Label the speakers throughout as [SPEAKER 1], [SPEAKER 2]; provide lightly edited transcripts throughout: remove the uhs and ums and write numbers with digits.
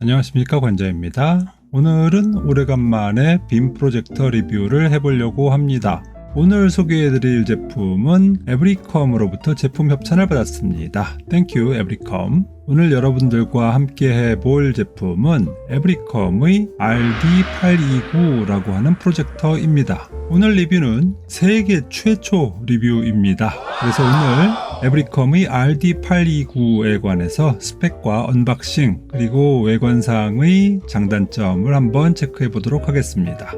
[SPEAKER 1] 안녕하십니까, 관자입니다. 오늘은 오래간만에 빔 프로젝터 리뷰를 해보려고 합니다. 오늘 소개해드릴 제품은 에브리컴으로부터 제품 협찬을 받았습니다. 땡큐 에브리컴. 오늘 여러분들과 함께 해볼 제품은 에브리컴의 RD829라고 하는 프로젝터입니다. 오늘 리뷰는 세계 최초 리뷰입니다. 그래서 오늘 에브리컴의 RD829에 관해서 스펙과 언박싱 그리고 외관상의 장단점을 한번 체크해 보도록 하겠습니다.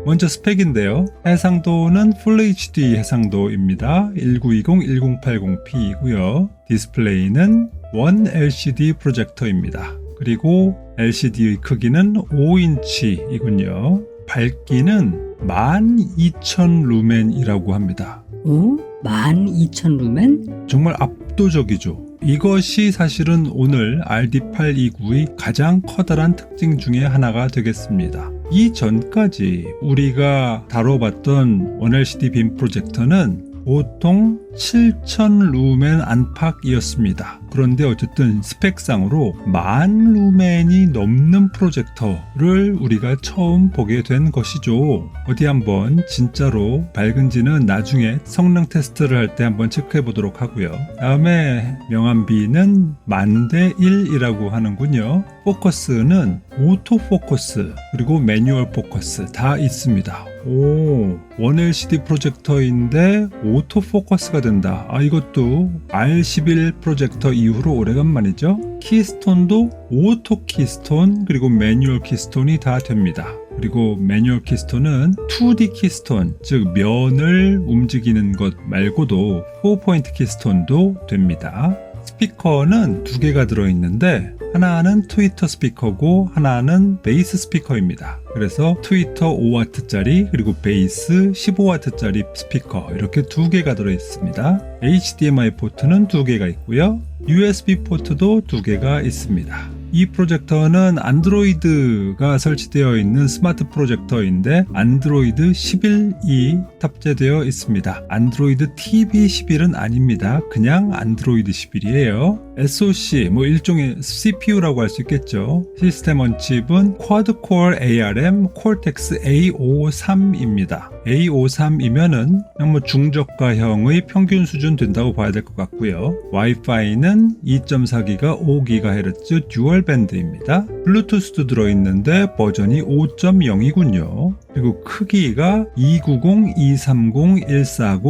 [SPEAKER 1] 먼저 스펙인데요. 해상도는 FHD 해상도입니다. 1920-1080p이고요. 디스플레이는 원 LCD 프로젝터입니다. 그리고 LCD의 크기는 5인치이군요. 밝기는 12,000 루멘이라고 합니다.
[SPEAKER 2] 오? 12,000 루멘?
[SPEAKER 1] 정말 압도적이죠. 이것이 사실은 오늘 RD829의 가장 커다란 특징 중에 하나가 되겠습니다. 이전까지 우리가 다뤄봤던 원LCD 빔 프로젝터는 보통 7,000 루멘 안팎이었습니다. 그런데 어쨌든 스펙상으로 10,000 루멘이 넘는 프로젝터를 우리가 처음 보게 된 것이죠. 어디 한번 진짜로 밝은지는 나중에 성능 테스트를 할 때 한번 체크해 보도록 하고요. 다음에 명암비는 10,000대1이라고 하는군요. 포커스는 오토 포커스 그리고 매뉴얼 포커스 다 있습니다. 오, 원 LCD 프로젝터인데 오토 포커스가 된다. 이것도 R11 프로젝터 이후로 오래간만이죠. 키스톤도 오토 키스톤 그리고 매뉴얼 키스톤이 다 됩니다. 그리고 매뉴얼 키스톤은 2D 키스톤, 즉 면을 움직이는 것 말고도 4포인트 키스톤도 됩니다. 스피커는 두 개가 들어있는데 하나는 트위터 스피커고 하나는 베이스 스피커입니다. 그래서 트위터 5W짜리 그리고 베이스 15W짜리 스피커 이렇게 두 개가 들어있습니다. HDMI 포트는 두 개가 있고요. USB 포트도 두 개가 있습니다. 이 프로젝터는 안드로이드가 설치되어 있는 스마트 프로젝터인데 안드로이드 11이 탑재되어 있습니다. 안드로이드 TV 11은 아닙니다. 그냥 안드로이드 11이에요. SoC, 일종의 CPU라고 할 수 있겠죠. 시스템 온 칩은 쿼드코어 ARM Cortex A53입니다. A53이면은 그냥 중저가형의 평균 수준 된다고 봐야 될 것 같고요. 와이파이는 2.4GHz 5GHz 듀얼 밴드입니다. 블루투스도 들어있는데 버전이 5.0이군요. 그리고 크기가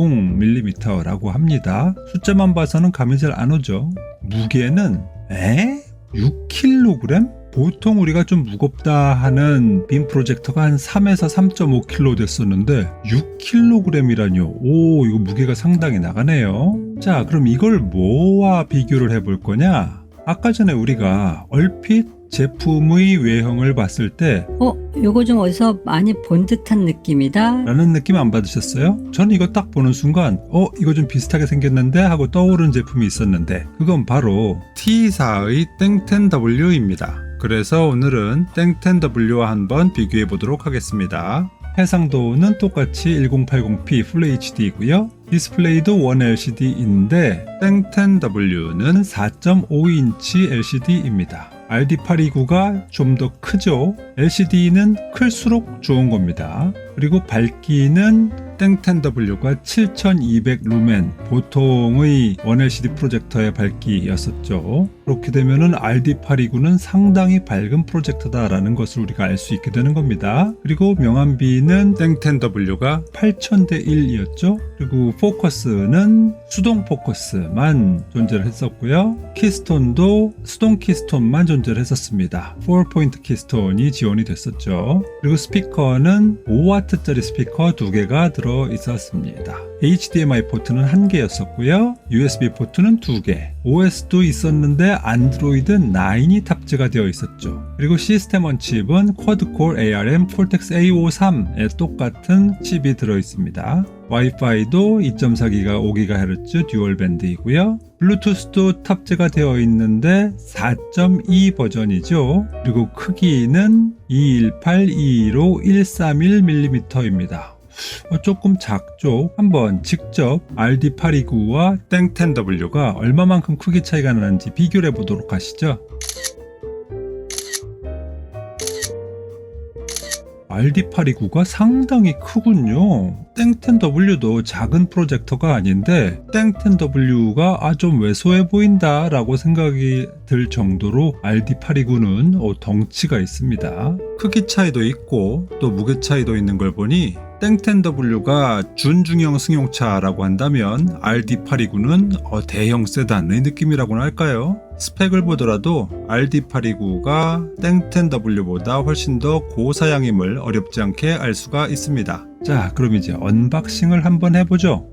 [SPEAKER 1] 290-230-140mm라고 합니다. 숫자만 봐서는 감이 잘 안 오죠. 무게는 6kg? 보통 우리가 좀 무겁다 하는 빔 프로젝터가 한 3에서 3.5kg 됐었는데 6kg이라뇨. 오, 이거 무게가 상당히 나가네요. 자, 그럼 이걸 뭐와 비교를 해볼 거냐? 아까 전에 우리가 얼핏 제품의 외형을 봤을 때
[SPEAKER 2] 요거 좀 어디서 많이 본 듯한 느낌이다
[SPEAKER 1] 라는 느낌 안 받으셨어요? 저는 이거 딱 보는 순간 이거 좀 비슷하게 생겼는데 하고 떠오른 제품이 있었는데 그건 바로 T사의 땡10W입니다. 그래서 오늘은 땡10W와 한번 비교해 보도록 하겠습니다. 해상도는 똑같이 1080p FHD이고요. 디스플레이도 원 LCD인데 땡10W는 4.5인치 LCD입니다. RD829가 좀 더 크죠. LCD는 클수록 좋은 겁니다. 그리고 밝기는 땡10W가 7200 루멘, 보통의 원 LCD 프로젝터의 밝기였었죠. 그렇게 되면은 RD829는 상당히 밝은 프로젝터다라는 것을 우리가 알 수 있게 되는 겁니다. 그리고 명암비는 땡10W가 8000대1이었죠. 그리고 포커스는 수동 포커스만 존재를 했었고요. 키스톤도 수동 키스톤만 존재를 했었습니다. 4포인트 키스톤이 지원이 됐었죠. 그리고 스피커는 5W짜리 스피커 두 개가 들어 있었습니다. HDMI 포트는 한 개였었고요. USB 포트는 두 개. OS도 있었는데 안드로이드 9이 탑재가 되어 있었죠. 그리고 시스템 온 칩은 쿼드코어 ARM Cortex A53에 똑같은 칩이 들어 있습니다. 와이파이도 2.4GHz 5GHz 듀얼 밴드이고요. 블루투스도 탑재가 되어 있는데 4.2 버전이죠. 그리고 크기는 218-215-131mm입니다. 조금 작죠. 한번 직접 RD829와 땡10W가 얼마만큼 크기 차이가 나는지 비교를 해보도록 하시죠. RD829가 상당히 크군요. 땡10W도 작은 프로젝터가 아닌데 땡10W가 좀 왜소해 보인다 라고 생각이 들 정도로 RD829는 덩치가 있습니다. 크기 차이도 있고 또 무게 차이도 있는 걸 보니 땡10W가 준중형 승용차라고 한다면 RD829는 대형 세단의 느낌이라고나 할까요? 스펙을 보더라도 RD829가 땡10W보다 훨씬 더 고사양임을 어렵지 않게 알 수가 있습니다. 자, 그럼 이제 언박싱을 한번 해보죠.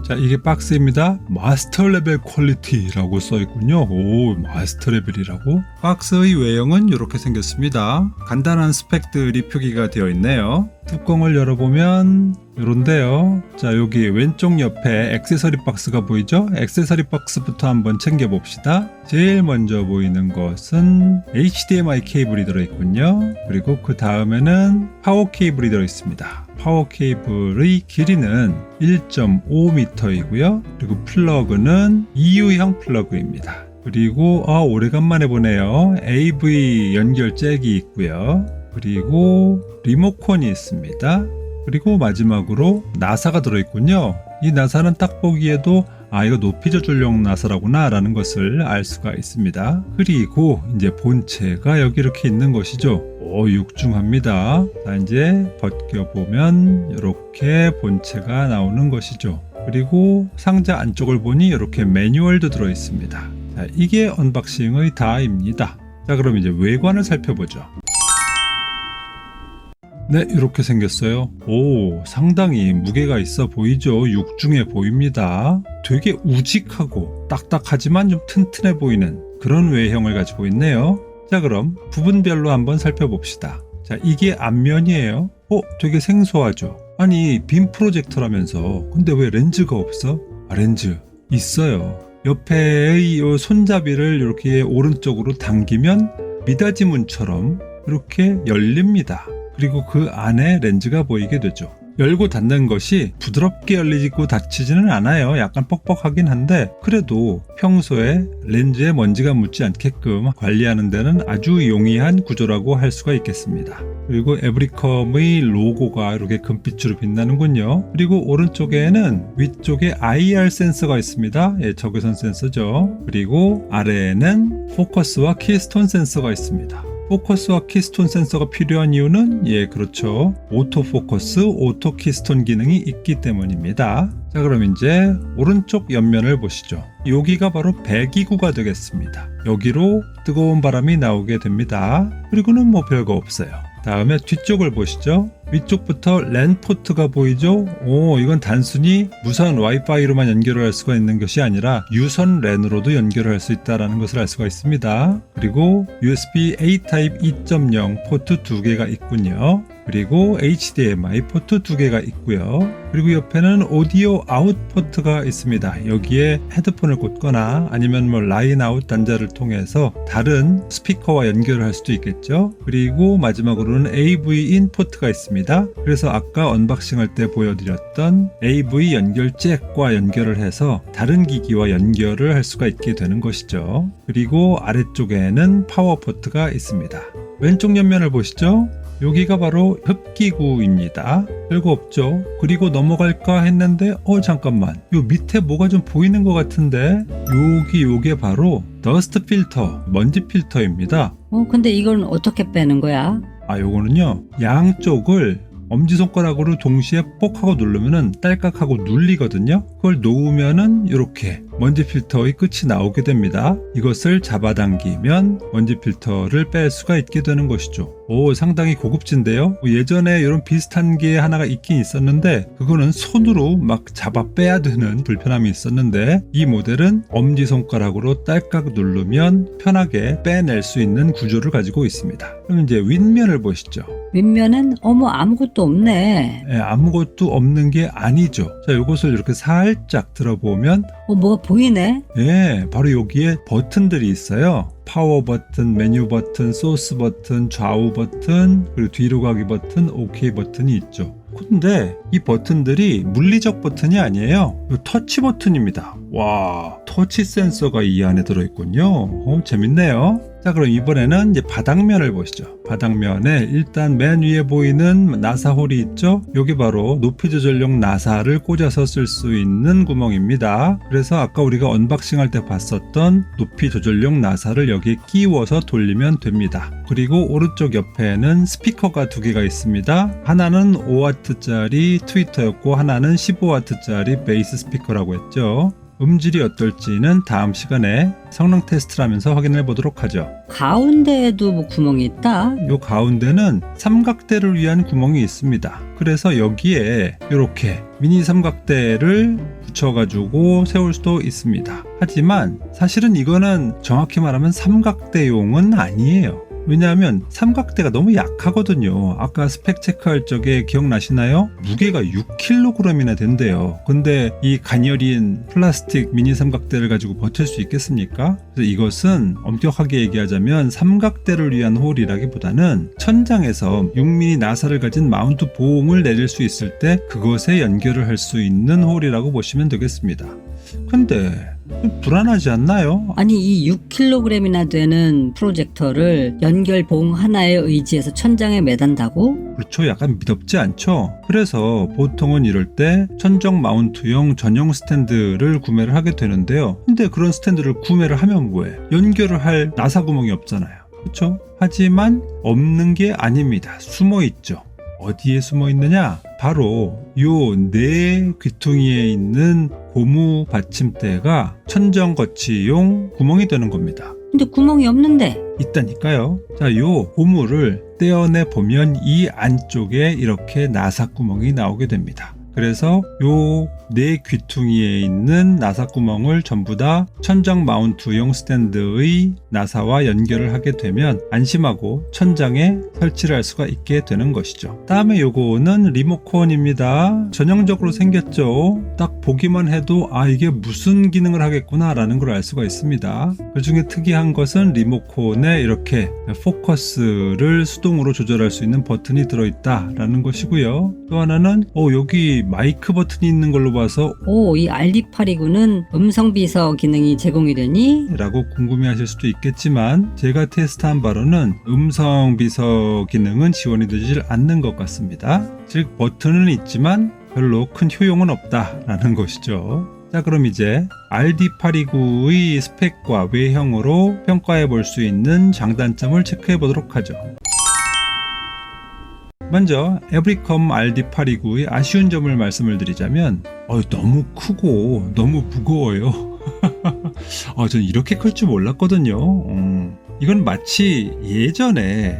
[SPEAKER 1] 자, 이게 박스입니다. 마스터 레벨 퀄리티라고 써있군요. 오, 마스터 레벨이라고? 박스의 외형은 이렇게 생겼습니다. 간단한 스펙들이 표기가 되어 있네요. 뚜껑을 열어보면 이런데요. 자, 여기 왼쪽 옆에 액세서리 박스가 보이죠? 액세서리 박스부터 한번 챙겨봅시다. 제일 먼저 보이는 것은 HDMI 케이블이 들어있군요. 그리고 그 다음에는 파워 케이블이 들어있습니다. 파워 케이블의 길이는 1.5m이고요. 그리고 플러그는 EU형 플러그입니다. 그리고 오래간만에 보네요. AV 연결 잭이 있고요. 그리고 리모컨이 있습니다. 그리고 마지막으로 나사가 들어있군요. 이 나사는 딱 보기에도 이거 높이 조절용 나사라구나 라는 것을 알 수가 있습니다. 그리고 이제 본체가 여기 이렇게 있는 것이죠. 육중합니다. 자, 이제 벗겨보면 이렇게 본체가 나오는 것이죠. 그리고 상자 안쪽을 보니 이렇게 매뉴얼도 들어있습니다. 자, 이게 언박싱의 다입니다. 자, 그럼 이제 외관을 살펴보죠. 네, 이렇게 생겼어요. 오, 상당히 무게가 있어 보이죠? 육중해 보입니다. 되게 우직하고 딱딱하지만 좀 튼튼해 보이는 그런 외형을 가지고 있네요. 자, 그럼 부분별로 한번 살펴봅시다. 자, 이게 앞면이에요. 되게 생소하죠? 아니, 빔 프로젝터라면서 근데 왜 렌즈가 없어? 렌즈 있어요. 옆에의 이 손잡이를 이렇게 오른쪽으로 당기면 미닫이 문처럼 이렇게 열립니다. 그리고 그 안에 렌즈가 보이게 되죠. 열고 닫는 것이 부드럽게 열리고 닫히지는 않아요. 약간 뻑뻑하긴 한데 그래도 평소에 렌즈에 먼지가 묻지 않게끔 관리하는 데는 아주 용이한 구조라고 할 수가 있겠습니다. 그리고 에브리컴의 로고가 이렇게 금빛으로 빛나는군요. 그리고 오른쪽에는 위쪽에 IR 센서가 있습니다. 적외선 센서죠. 그리고 아래에는 포커스와 키스톤 센서가 있습니다. 포커스와 키스톤 센서가 필요한 이유는 그렇죠. 오토포커스, 오토 키스톤 기능이 있기 때문입니다. 자, 그럼 이제 오른쪽 옆면을 보시죠. 여기가 바로 배기구가 되겠습니다. 여기로 뜨거운 바람이 나오게 됩니다. 그리고는 별거 없어요. 다음에 뒤쪽을 보시죠. 위쪽부터 랜 포트가 보이죠? 이건 단순히 무선 와이파이로만 연결을 할 수가 있는 것이 아니라 유선 랜으로도 연결을 할 수 있다는 것을 알 수가 있습니다. 그리고 USB-A 타입 2.0 포트 2개가 있군요. 그리고 HDMI 포트 2개가 있고요. 그리고 옆에는 오디오 아웃 포트가 있습니다. 여기에 헤드폰을 꽂거나 아니면 라인 아웃 단자를 통해서 다른 스피커와 연결을 할 수도 있겠죠. 그리고 마지막으로는 AV 인 포트가 있습니다. 그래서 아까 언박싱할 때 보여드렸던 AV 연결 잭과 연결을 해서 다른 기기와 연결을 할 수가 있게 되는 것이죠. 그리고 아래쪽에는 파워 포트가 있습니다. 왼쪽 옆면을 보시죠. 여기가 바로 흡기구입니다. 별거 없죠. 그리고 넘어갈까 했는데 잠깐만, 요 밑에 뭐가 좀 보이는 것 같은데 요게 바로 더스트 필터, 먼지 필터입니다.
[SPEAKER 2] 근데 이건 어떻게 빼는 거야?
[SPEAKER 1] 요거는요, 양쪽을 엄지손가락으로 동시에 뽁 하고 누르면은 딸깍 하고 눌리거든요. 그걸 놓으면은 이렇게 먼지 필터의 끝이 나오게 됩니다. 이것을 잡아당기면 먼지 필터를 뺄 수가 있게 되는 것이죠. 상당히 고급진데요. 예전에 이런 비슷한 게 하나가 있긴 있었는데 그거는 손으로 막 잡아 빼야 되는 불편함이 있었는데 이 모델은 엄지손가락으로 딸깍 누르면 편하게 빼낼 수 있는 구조를 가지고 있습니다. 그럼 이제 윗면을 보시죠.
[SPEAKER 2] 윗면은 아무것도 없네.
[SPEAKER 1] 아무것도 없는 게 아니죠. 자, 이것을 이렇게 살짝 들어보면
[SPEAKER 2] 뭐가 보이네?
[SPEAKER 1] 바로 여기에 버튼들이 있어요. 파워 버튼, 메뉴 버튼, 소스 버튼, 좌우 버튼, 그리고 뒤로 가기 버튼, OK 버튼이 있죠. 근데 이 버튼들이 물리적 버튼이 아니에요. 터치 버튼입니다. 와, 터치 센서가 이 안에 들어있군요. 재밌네요. 자, 그럼 이번에는 이제 바닥면을 보시죠. 바닥면에 일단 맨 위에 보이는 나사 홀이 있죠. 여기 바로 높이 조절용 나사를 꽂아서 쓸 수 있는 구멍입니다. 그래서 아까 우리가 언박싱 할 때 봤었던 높이 조절용 나사를 여기에 끼워서 돌리면 됩니다. 그리고 오른쪽 옆에는 스피커가 두 개가 있습니다. 하나는 5W짜리 트위터였고 하나는 15W짜리 베이스 스피커라고 했죠. 음질이 어떨지는 다음 시간에 성능 테스트를 하면서 확인해 보도록 하죠.
[SPEAKER 2] 가운데에도 뭐 구멍이 있다?
[SPEAKER 1] 요 가운데는 삼각대를 위한 구멍이 있습니다. 그래서 여기에 이렇게 미니 삼각대를 붙여가지고 세울 수도 있습니다. 하지만 사실은 이거는 정확히 말하면 삼각대용은 아니에요. 왜냐하면 삼각대가 너무 약하거든요. 아까 스펙 체크할 적에 기억나시나요? 무게가 6kg이나 된대요. 근데 이 가녀린 플라스틱 미니 삼각대를 가지고 버틸 수 있겠습니까? 그래서 이것은 엄격하게 얘기하자면 삼각대를 위한 홀이라기보다는 천장에서 6mm 나사를 가진 마운트 보험을 내릴 수 있을 때 그것에 연결을 할 수 있는 홀이라고 보시면 되겠습니다. 근데 불안하지 않나요?
[SPEAKER 2] 아니 이 6kg이나 되는 프로젝터를 연결 봉 하나에 의지해서 천장에 매단다고?
[SPEAKER 1] 그렇죠. 약간 미덥지 않죠? 그래서 보통은 이럴 때 천정 마운트용 전용 스탠드를 구매를 하게 되는데요. 근데 그런 스탠드를 구매를 하면 뭐해? 연결을 할 나사 구멍이 없잖아요. 그렇죠? 하지만 없는 게 아닙니다. 숨어 있죠. 어디에 숨어 있느냐? 바로 요 네 귀퉁이에 있는 고무 받침대가 천정 거치용 구멍이 되는 겁니다.
[SPEAKER 2] 근데 구멍이 없는데?
[SPEAKER 1] 있다니까요. 자, 요 고무를 떼어내 보면 이 안쪽에 이렇게 나사 구멍이 나오게 됩니다. 그래서 요 네 귀퉁이에 있는 나사 구멍을 전부 다 천장 마운트용 스탠드의 나사와 연결을 하게 되면 안심하고 천장에 설치를 할 수가 있게 되는 것이죠. 다음에 요거는 리모컨입니다. 전형적으로 생겼죠. 딱 보기만 해도 아 이게 무슨 기능을 하겠구나 라는 걸 알 수가 있습니다. 그 중에 특이한 것은 리모컨에 이렇게 포커스를 수동으로 조절할 수 있는 버튼이 들어있다 라는 것이고요. 또 하나는 여기 마이크 버튼이 있는 걸로 봐서
[SPEAKER 2] 오, 이 RD829는 음성 비서 기능이 제공이 되니?
[SPEAKER 1] 라고 궁금해 하실 수도 있겠지만 제가 테스트한 바로는 음성 비서 기능은 지원이 되질 않는 것 같습니다. 즉 버튼은 있지만 별로 큰 효용은 없다라는 것이죠. 자, 그럼 이제 RD829의 스펙과 외형으로 평가해 볼 수 있는 장단점을 체크해 보도록 하죠. 먼저 에브리컴 RD829의 아쉬운 점을 말씀을 드리자면 너무 크고 너무 무거워요. 전 이렇게 클 줄 몰랐거든요. 이건 마치 예전에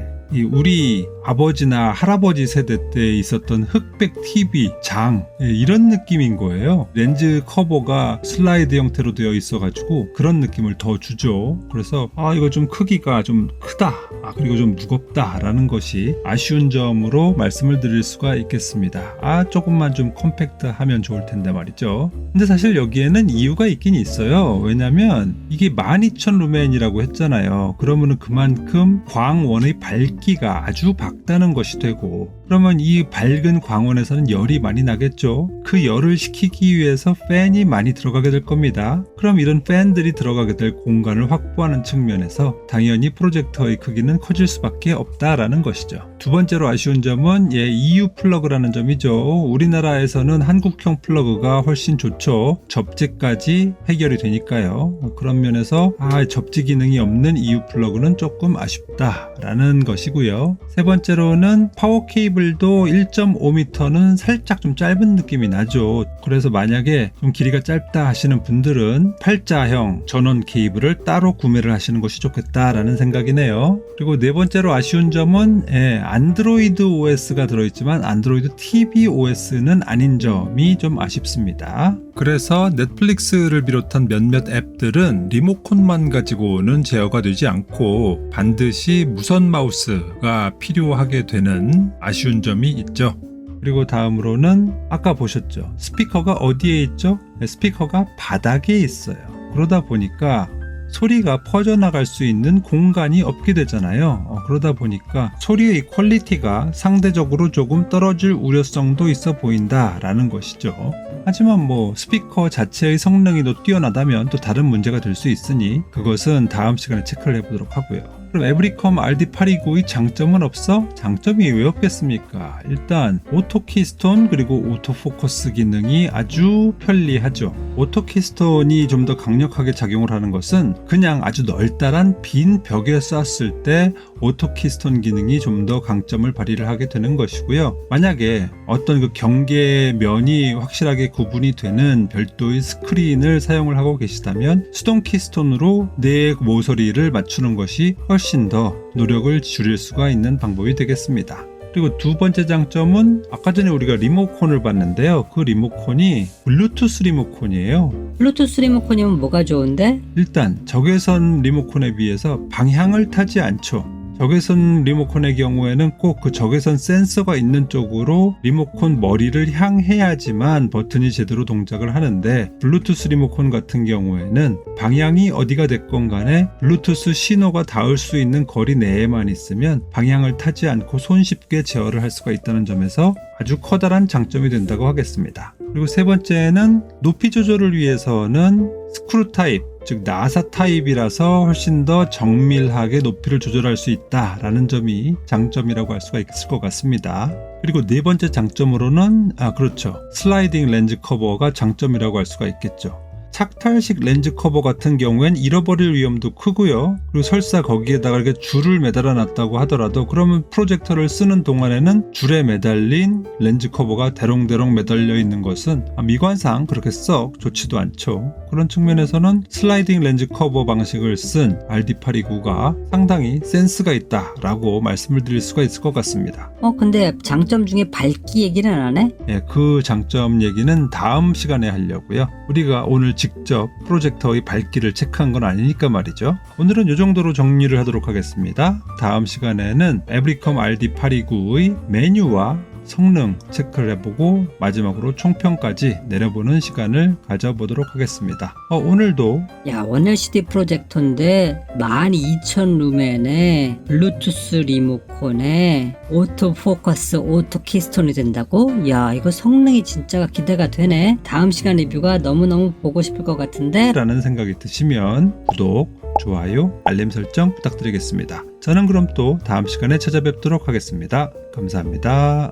[SPEAKER 1] 우리 아버지나 할아버지 세대 때 있었던 흑백 TV 장 이런 느낌인 거예요. 렌즈 커버가 슬라이드 형태로 되어 있어가지고 그런 느낌을 더 주죠. 그래서 이거 좀 크기가 좀 크다, 그리고 좀 무겁다 라는 것이 아쉬운 점으로 말씀을 드릴 수가 있겠습니다. 조금만 좀 컴팩트하면 좋을 텐데 말이죠. 근데 사실 여기에는 이유가 있긴 있어요. 왜냐면 이게 12,000 루멘이라고 했잖아요. 그러면은 그만큼 광원의 밝기가 아주 밝다는 것이 되고, 그러면 이 밝은 광원에서는 열이 많이 나겠죠. 그 열을 식히기 위해서 팬이 많이 들어가게 될 겁니다. 그럼 이런 팬들이 들어가게 될 공간을 확보하는 측면에서 당연히 프로젝터의 크기는 커질 수밖에 없다라는 것이죠. 두 번째로 아쉬운 점은 EU 플러그라는 점이죠. 우리나라에서는 한국형 플러그가 훨씬 좋죠. 접지까지 해결이 되니까요. 그런 면에서 접지 기능이 없는 EU 플러그는 조금 아쉽다라는 것이고요. 세 번째로는 파워 케이블도 1.5m는 살짝 좀 짧은 느낌이 나죠. 그래서 만약에 좀 길이가 짧다 하시는 분들은 팔자형 전원 케이블을 따로 구매를 하시는 것이 좋겠다라는 생각이네요. 그리고 네 번째로 아쉬운 점은 안드로이드 OS가 들어있지만 안드로이드 TV OS는 아닌 점이 좀 아쉽습니다. 그래서 넷플릭스를 비롯한 몇몇 앱들은 리모컨만 가지고는 제어가 되지 않고 반드시 무선 마우스가 필요하게 되는 아쉬운 점이 있죠. 그리고 다음으로는 아까 보셨죠? 스피커가 어디에 있죠? 스피커가 바닥에 있어요. 그러다 보니까 소리가 퍼져나갈 수 있는 공간이 없게 되잖아요. 그러다 보니까 소리의 퀄리티가 상대적으로 조금 떨어질 우려성도 있어 보인다라는 것이죠. 하지만 뭐 스피커 자체의 성능이 더 뛰어나다면 또 다른 문제가 될 수 있으니 그것은 다음 시간에 체크를 해보도록 하고요. 그럼 에브리컴 RD829의 장점은 없어? 장점이 왜 없겠습니까? 일단 오토 키스톤 그리고 오토 포커스 기능이 아주 편리하죠. 오토 키스톤이 좀 더 강력하게 작용을 하는 것은 그냥 아주 널따란 빈 벽에 쐈을 때 오토 키스톤 기능이 좀 더 강점을 발휘를 하게 되는 것이고요. 만약에 어떤 그 경계면이 확실하게 구분이 되는 별도의 스크린을 사용을 하고 계시다면 수동 키스톤으로 내 모서리를 맞추는 것이 훨씬 더 노력을 줄일 수가 있는 방법이 되겠습니다. 그리고 두 번째 장점은 아까 전에 우리가 리모컨을 봤는데요. 그 리모컨이 블루투스 리모컨이에요.
[SPEAKER 2] 블루투스 리모컨이면 뭐가 좋은데?
[SPEAKER 1] 일단 적외선 리모컨에 비해서 방향을 타지 않죠. 적외선 리모컨의 경우에는 꼭 그 적외선 센서가 있는 쪽으로 리모컨 머리를 향해야지만 버튼이 제대로 동작을 하는데 블루투스 리모컨 같은 경우에는 방향이 어디가 됐건 간에 블루투스 신호가 닿을 수 있는 거리 내에만 있으면 방향을 타지 않고 손쉽게 제어를 할 수가 있다는 점에서 아주 커다란 장점이 된다고 하겠습니다. 그리고 세 번째는 높이 조절을 위해서는 스크루 타입, 즉 나사 타입이라서 훨씬 더 정밀하게 높이를 조절할 수 있다라는 점이 장점이라고 할 수가 있을 것 같습니다. 그리고 네 번째 장점으로는 그렇죠. 슬라이딩 렌즈 커버가 장점이라고 할 수가 있겠죠. 착탈식 렌즈 커버 같은 경우엔 잃어버릴 위험도 크고요. 그리고 설사 거기에다가 이렇게 줄을 매달아 놨다고 하더라도 그러면 프로젝터를 쓰는 동안에는 줄에 매달린 렌즈 커버가 대롱대롱 매달려 있는 것은 미관상 그렇게 썩 좋지도 않죠. 그런 측면에서는 슬라이딩 렌즈 커버 방식을 쓴 RD829가 상당히 센스가 있다라고 말씀을 드릴 수가 있을 것 같습니다.
[SPEAKER 2] 근데 장점 중에 밝기 얘기는 안 해?
[SPEAKER 1] 예, 그 장점 얘기는 다음 시간에 하려고요. 우리가 오늘 직접 프로젝터의 밝기를 체크한 건 아니니까 말이죠. 오늘은 이 정도로 정리를 하도록 하겠습니다. 다음 시간에는 에브리컴 RD829의 메뉴와 성능 체크를 해보고 마지막으로 총평까지 내려보는 시간을 가져보도록 하겠습니다. 오늘도
[SPEAKER 2] 원 LCD 프로젝터인데 12,000 루멘에 블루투스 리모컨에 오토 포커스 오토 키스톤이 된다고? 야, 이거 성능이 진짜 기대가 되네. 다음 시간 리뷰가 너무너무 보고 싶을 것 같은데
[SPEAKER 1] 라는 생각이 드시면 구독, 좋아요, 알림 설정 부탁드리겠습니다. 저는 그럼 또 다음 시간에 찾아뵙도록 하겠습니다. 감사합니다.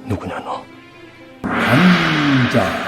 [SPEAKER 3] 누구냐 너?
[SPEAKER 1] 감자